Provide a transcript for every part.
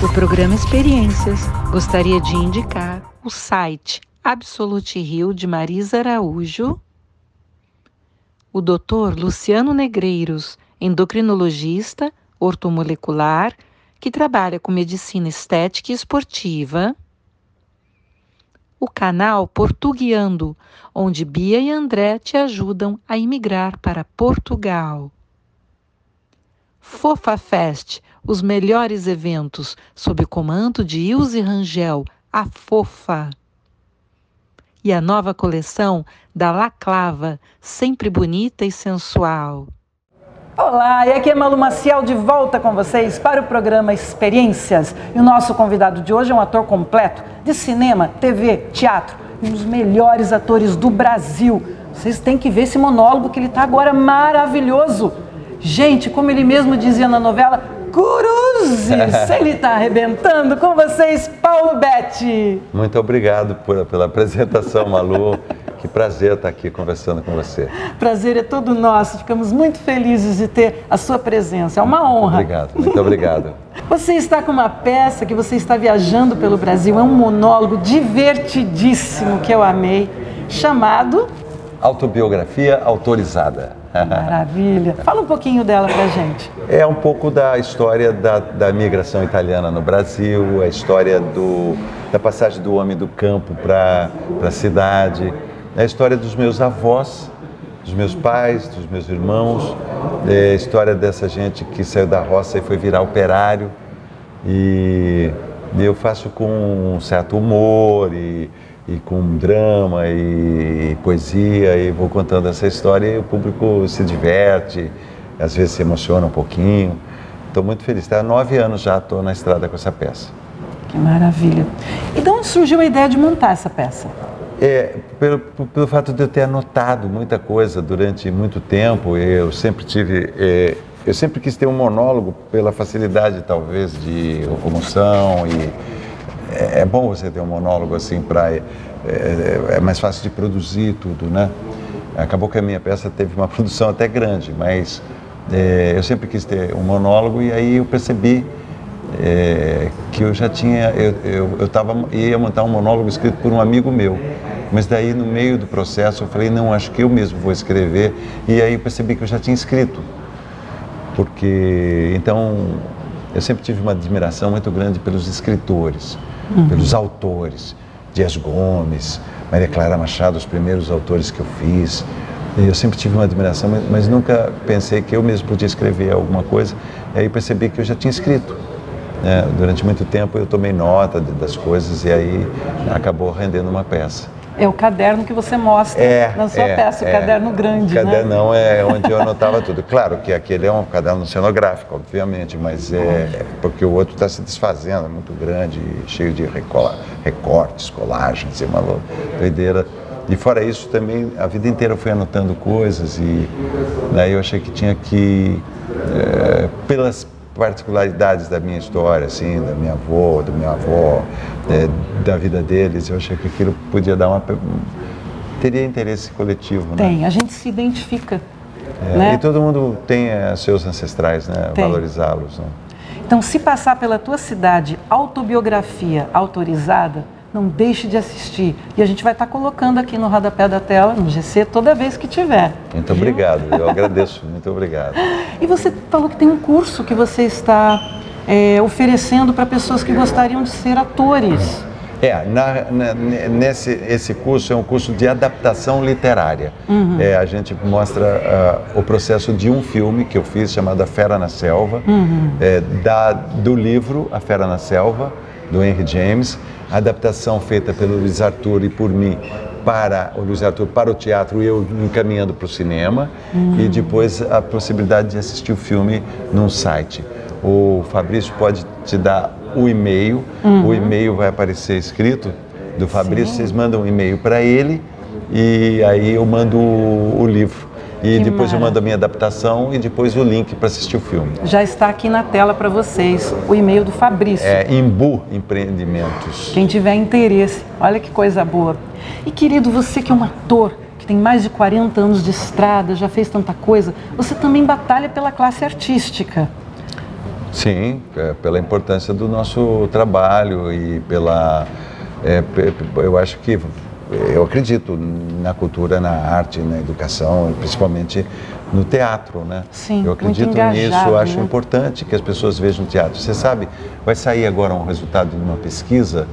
O programa Experiências gostaria de indicar o site Absolute Heal de Marisa Araújo, o Dr. Luciano Negreiros, endocrinologista, ortomolecular, que trabalha com medicina estética e esportiva, o canal Portuguiando, onde Bia e André te ajudam a imigrar para Portugal. Fofa Fest, os melhores eventos, sob o comando de Ilse Rangel, a Fofa. E a nova coleção da La Clava, sempre bonita e sensual. Olá, e aqui é Malu Maciel de volta com vocês para o programa Experiências. E o nosso convidado de hoje é um ator completo de cinema, TV, teatro e um dos melhores atores do Brasil. Vocês têm que ver esse monólogo que ele está agora maravilhoso. Gente, como ele mesmo dizia na novela, Cruzes, ele está arrebentando. Com vocês, Paulo Betti. Muito obrigado pela apresentação, Malu. Que prazer estar aqui conversando com você. Prazer é todo nosso. Ficamos muito felizes de ter a sua presença. É uma honra. Muito obrigado. Você está com uma peça que você está viajando pelo Brasil. É um monólogo divertidíssimo que eu amei, chamado... Autobiografia Autorizada. Maravilha. Fala um pouquinho dela pra gente. É um pouco da história da migração italiana no Brasil, a história da passagem do homem do campo para a cidade, a história dos meus avós, dos meus pais, dos meus irmãos, a história dessa gente que saiu da roça e foi virar operário. E eu faço com um certo humor e com drama e poesia, e vou contando essa história e o público se diverte, às vezes se emociona um pouquinho. Estou muito feliz. Há 9 anos já estou na estrada com essa peça. Que maravilha. E de onde surgiu a ideia de montar essa peça? Pelo fato de eu ter anotado muita coisa durante muito tempo, eu sempre quis ter um monólogo pela facilidade, talvez, de locomoção e é bom você ter um monólogo assim é mais fácil de produzir tudo, né? Acabou que a minha peça teve uma produção até grande, mas eu sempre quis ter um monólogo e aí eu percebi que eu já tinha, ia montar um monólogo escrito por um amigo meu, mas daí no meio do processo eu falei, não, acho que eu mesmo vou escrever, e aí eu percebi que eu já tinha escrito, porque então eu sempre tive uma admiração muito grande pelos escritores, pelos autores, Dias Gomes, Maria Clara Machado, os primeiros autores que eu fiz. Eu sempre tive uma admiração, mas nunca pensei que eu mesmo podia escrever alguma coisa. E aí percebi que eu já tinha escrito. Durante muito tempo eu tomei nota das coisas e aí acabou rendendo uma peça. É o caderno que você mostra na sua peça, o caderno grande, né? O cadernão é onde eu anotava tudo. Claro que aquele é um caderno cenográfico, obviamente, mas porque o outro está se desfazendo, é muito grande, cheio de recortes, colagens, é uma doideira. E fora isso também, a vida inteira eu fui anotando coisas e daí eu achei que tinha que, pelas particularidades da minha história, assim, da minha avó, do meu avô, da vida deles, eu achei que aquilo podia dar teria interesse coletivo, né? Tem, a gente se identifica, né? E todo mundo tem seus ancestrais, né? Valorizá-los, né? Então, se passar pela tua cidade Autobiografia Autorizada, não deixe de assistir. E a gente vai estar colocando aqui no rodapé da tela, no GC, toda vez que tiver. Muito obrigado, eu agradeço, muito obrado. E você falou que tem um curso que você está oferecendo para pessoas que gostariam de ser atores. Esse curso é um curso de adaptação literária. A gente mostra o processo de um filme que eu fiz, chamado A Fera na Selva, do livro A Fera na Selva, do Henry James, a adaptação feita pelo Luiz Arthur e por mim para o teatro e eu encaminhando para o cinema, e depois a possibilidade de assistir o filme num site. O Fabrício pode te dar o e-mail, o e-mail vai aparecer escrito do Fabrício, vocês mandam um e-mail para ele e aí eu mando o livro. E depois eu mando a minha adaptação e depois o link para assistir o filme. Já está aqui na tela para vocês o e-mail do Fabrício. Imbu Empreendimentos. Quem tiver interesse, olha que coisa boa. E querido, você que é um ator, que tem mais de 40 anos de estrada, já fez tanta coisa, você também batalha pela classe artística. Sim, pela importância do nosso trabalho e eu acho que eu acredito na cultura, na arte, na educação, principalmente no teatro, né? Sim, eu acredito muito engajado, nisso, acho né? importante que as pessoas vejam o teatro. Você sabe, vai sair agora um resultado de uma pesquisa,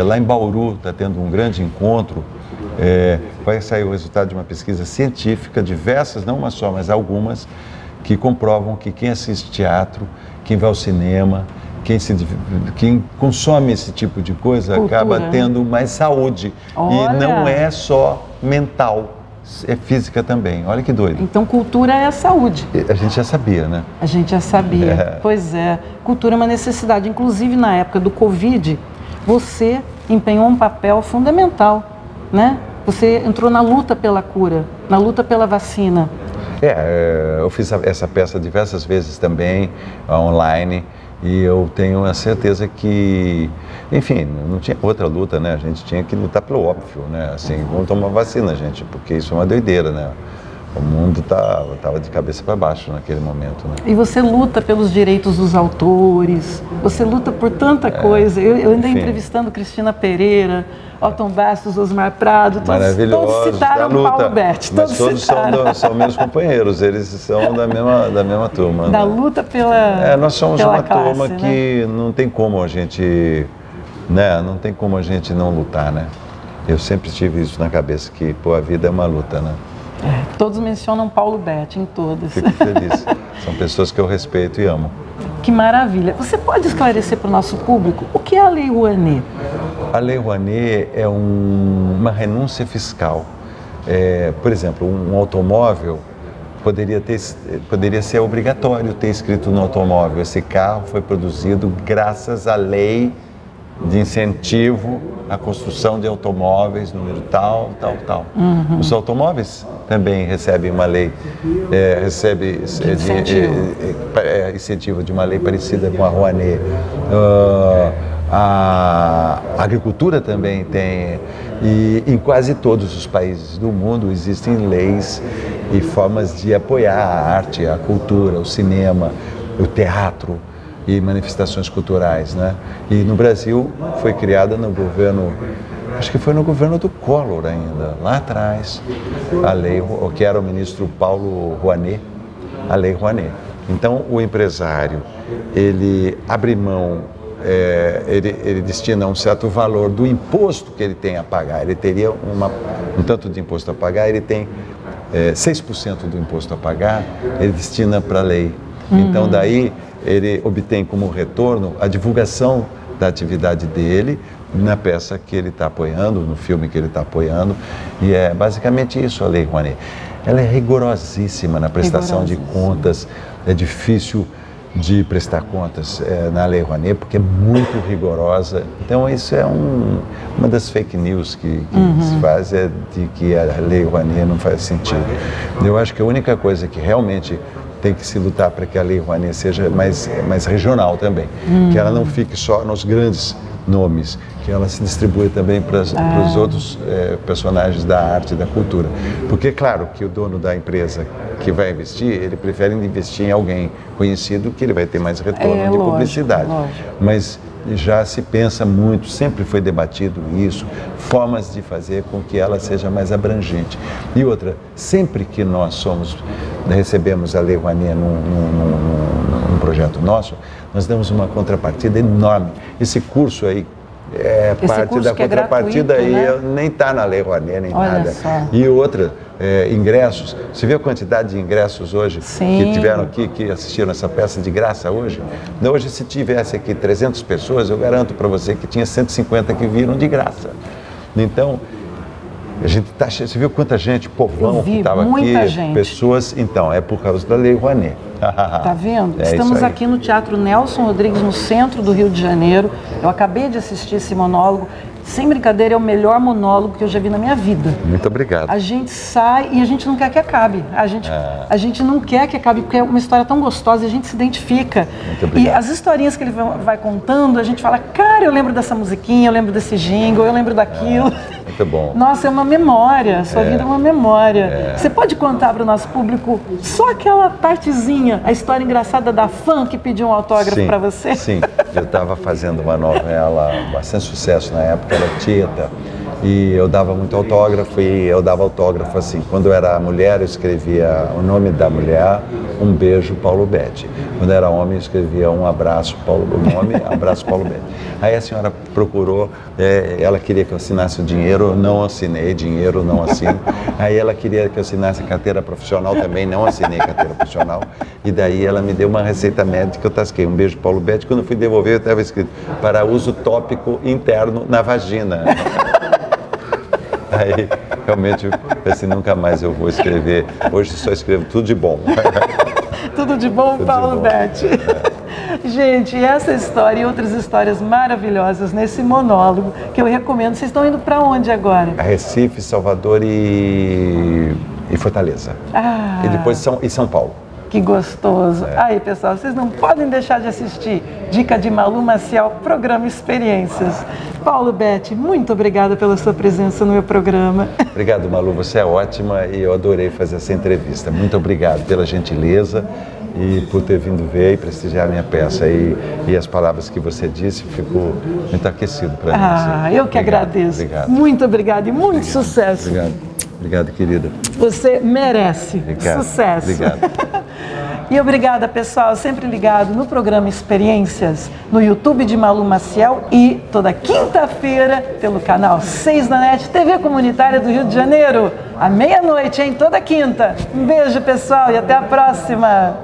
lá em Bauru está tendo um grande encontro, vai sair o resultado de uma pesquisa científica, diversas, não uma só, mas algumas, que comprovam que quem assiste teatro, quem vai ao cinema, quem consome esse tipo de coisa, cultura, acaba tendo mais saúde. Olha. E não é só mental, é física também. Olha que doido. Então, cultura é a saúde. A gente já sabia, né? A gente já sabia. Pois é. Cultura é uma necessidade. Inclusive, na época do Covid, você empenhou um papel fundamental, né? Você entrou na luta pela cura, na luta pela vacina. Eu fiz essa peça diversas vezes também, online, e eu tenho a certeza que, enfim, não tinha outra luta, né? A gente tinha que lutar pelo óbvio, né? Assim, vamos tomar vacina, gente, porque isso é uma doideira, né? O mundo estava de cabeça para baixo naquele momento, né? E você luta pelos direitos dos autores, você luta por tanta coisa. Eu andei entrevistando Cristina Pereira, Otton Bastos, Osmar Prado, todos citaram Paulo Betti. Mas todos são meus companheiros, eles são da mesma turma. Da né? luta pela nós somos pela uma classe, turma que não tem como a gente, né? Não tem como a gente não lutar, né? Eu sempre tive isso na cabeça, que a vida é uma luta, né? Todos mencionam Paulo Betti em todas. Fico feliz. São pessoas que eu respeito e amo. Que maravilha. Você pode esclarecer para o nosso público o que é a Lei Rouanet? A Lei Rouanet é uma renúncia fiscal. Por exemplo, um automóvel poderia ser obrigatório ter escrito no automóvel: esse carro foi produzido graças à lei de incentivo à construção de automóveis, número tal. Uhum. Os automóveis também recebem uma lei, incentivo de uma lei parecida com a Rouanet. A agricultura também tem, e em quase todos os países do mundo existem leis e formas de apoiar a arte, a cultura, o cinema, o teatro e manifestações culturais, né? E no Brasil foi criada no governo, acho que foi no governo do Collor ainda, lá atrás, a lei, que era o ministro Paulo Rouanet, a Lei Rouanet. Então o empresário, ele abre mão, ele destina um certo valor do imposto que ele tem a pagar, ele teria um tanto de imposto a pagar, ele tem 6% do imposto a pagar, ele destina para a lei. Então daí ele obtém como retorno a divulgação da atividade dele na peça que ele está apoiando, no filme que ele está apoiando, e é basicamente isso a Lei Rouanet. Ela é rigorosíssima na prestação de contas, é difícil de prestar contas na Lei Rouanet, porque é muito rigorosa. Então isso é uma das fake news que se faz, de que a Lei Rouanet não faz sentido. Eu acho que a única coisa que realmente tem que se lutar para que a Lei Rouanet seja mais regional também, que ela não fique só nos grandes nomes, que ela se distribua também para os outros personagens da arte e da cultura. Porque, claro, que o dono da empresa que vai investir, ele prefere investir em alguém conhecido, que ele vai ter mais retorno de publicidade. Lógico. Mas já se pensa muito, sempre foi debatido isso, formas de fazer com que ela seja mais abrangente. E outra, sempre que nós recebemos a Lei Rouanet num projeto nosso, nós damos uma contrapartida enorme. Esse curso aí parte da contrapartida aí, né? Nem está na Lei Rouanet, nem Olha nada. Só. E outra, ingressos. Você viu a quantidade de ingressos hoje que tiveram aqui, que assistiram essa peça de graça hoje? Hoje, se tivesse aqui 300 pessoas, eu garanto para você que tinha 150 que viram de graça. Então, a gente você viu quanta gente, povão que estava aqui, gente. Pessoas, então, é por causa da Lei Rouanet. Tá vendo? Estamos aqui no Teatro Nelson Rodrigues, no centro do Rio de Janeiro. Eu acabei de assistir esse monólogo. Sem brincadeira, é o melhor monólogo que eu já vi na minha vida. Muito obrigado. A gente sai e a gente não quer que acabe. A gente não quer que acabe, porque é uma história tão gostosa e a gente se identifica. Muito obrigado. E as historinhas que ele vai contando, a gente fala, cara, eu lembro dessa musiquinha, eu lembro desse jingle, eu lembro daquilo. Muito bom. Nossa, é uma memória, sua vida é uma memória. Você pode contar para o nosso público só aquela partezinha, a história engraçada da fã que pediu um autógrafo para você? Sim, eu estava fazendo uma novela bastante sucesso na época, era Tieta, e eu dava muito autógrafo, e eu dava autógrafo assim, quando eu era mulher eu escrevia o nome da mulher, um beijo, Paulo Betti. Quando eu era homem eu escrevia um abraço, o nome, abraço, Paulo Betti. Aí a senhora procurou, ela queria que eu assinasse o dinheiro, eu não assinei, dinheiro não assino. Aí ela queria que eu assinasse carteira profissional, também não assinei carteira profissional. E daí ela me deu uma receita médica, eu tasquei um beijo, Paulo Betti. Quando eu fui devolver, eu estava escrito, para uso tópico interno na vagina. Aí, realmente, eu pensei, nunca mais eu vou escrever. Hoje só escrevo tudo de bom. Tudo de bom, tudo Paulo Betti. Gente, essa história e outras histórias maravilhosas nesse monólogo que eu recomendo. Vocês estão indo para onde agora? A Recife, Salvador e Fortaleza. E depois São Paulo. Que gostoso. Aí, pessoal, vocês não podem deixar de assistir. Dica de Malu Maciel, programa Experiências. Paulo Betti, muito obrigada pela sua presença no meu programa. Obrigado, Malu. Você é ótima e eu adorei fazer essa entrevista. Muito obrigado pela gentileza e por ter vindo ver e prestigiar a minha peça. E as palavras que você disse, ficou muito aquecido para mim. Assim. Eu que agradeço. Obrigado. Muito obrigada e muito sucesso. Obrigado, querida. Você merece sucesso. Obrigado. E obrigada, pessoal, sempre ligado no programa Experiências, no YouTube de Malu Maciel e toda quinta-feira pelo canal 6 da NET, TV Comunitária do Rio de Janeiro, à meia-noite, hein? Toda quinta. Um beijo, pessoal, e até a próxima.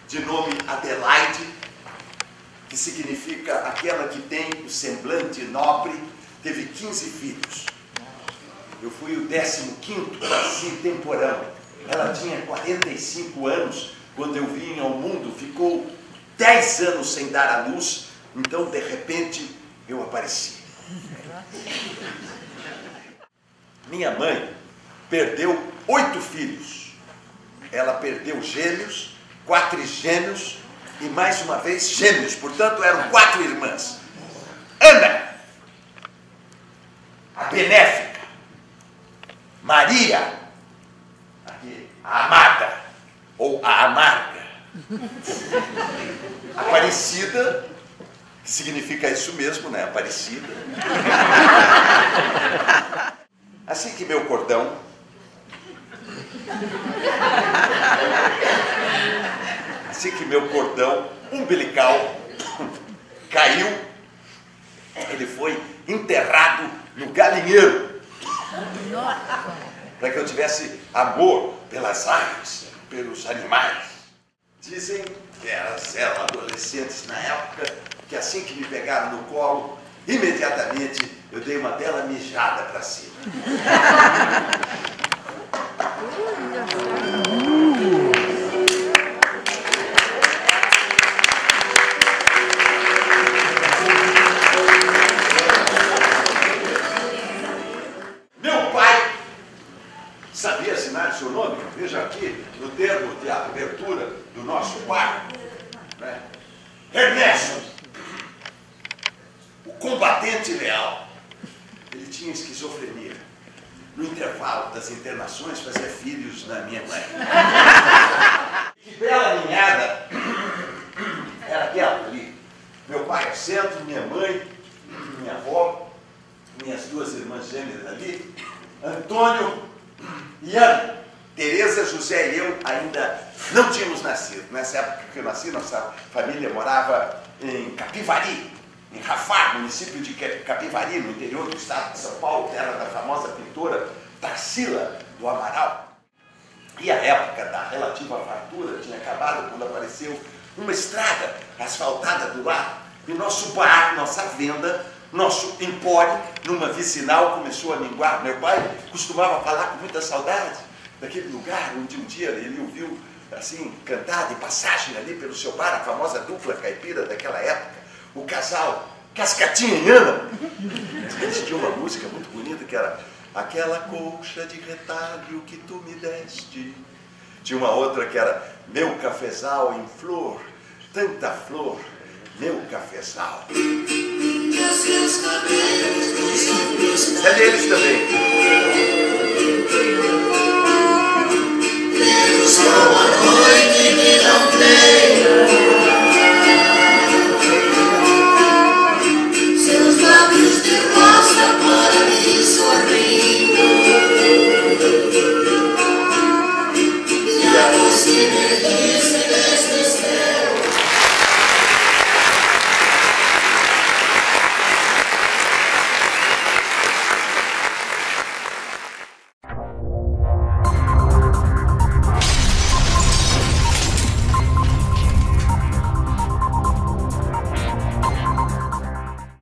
De nome Adelaide, que significa aquela que tem o semblante nobre, teve 15 filhos. Eu fui o 15º Passi Temporão. Ela tinha 45 anos quando eu vim ao mundo, ficou 10 anos sem dar à luz, então de repente eu apareci. Minha mãe perdeu 8 filhos. Ela perdeu gêmeos, 4 gêmeos e mais uma vez gêmeos, portanto eram 4 irmãs. Ana, a benéfica, Maria, a amada, ou a amarga. Aparecida, que significa isso mesmo, né? Aparecida. Assim que meu cordão umbilical caiu, ele foi enterrado no galinheiro. Para que eu tivesse amor pelas aves, pelos animais. Dizem que elas eram adolescentes na época, que assim que me pegaram no colo, imediatamente eu dei uma bela mijada para cima. Sabia assinar seu nome? Veja aqui, no termo de abertura do nosso quarto, né? Ernesto, o combatente leal. Ele tinha esquizofrenia. No intervalo das internações, fazia filhos na minha mãe. Que bela ninhada era aquela ali. Meu pai ao centro, minha mãe, minha avó, minhas 2 irmãs gêmeas ali, Antônio e Ana. Tereza, José e eu ainda não tínhamos nascido. Nessa época que eu nasci, nossa família morava em Capivari, em Rafar, município de Capivari, no interior do estado de São Paulo, terra da famosa pintora Tarsila do Amaral. E a época da relativa fartura tinha acabado quando apareceu uma estrada asfaltada do lado. E nosso bar, nossa venda, nosso empório, numa vicinal, começou a minguar. Meu pai costumava falar com muita saudade daquele lugar onde um dia ele ouviu, assim, cantar de passagem ali pelo seu bar, a famosa dupla caipira daquela época, o casal Cascatinha e Ana. Eles tinham uma música muito bonita que era Aquela colcha de retalho que tu me deste. Tinha uma outra que era Meu cafezal em flor, tanta flor, meu cafezal. É deles também.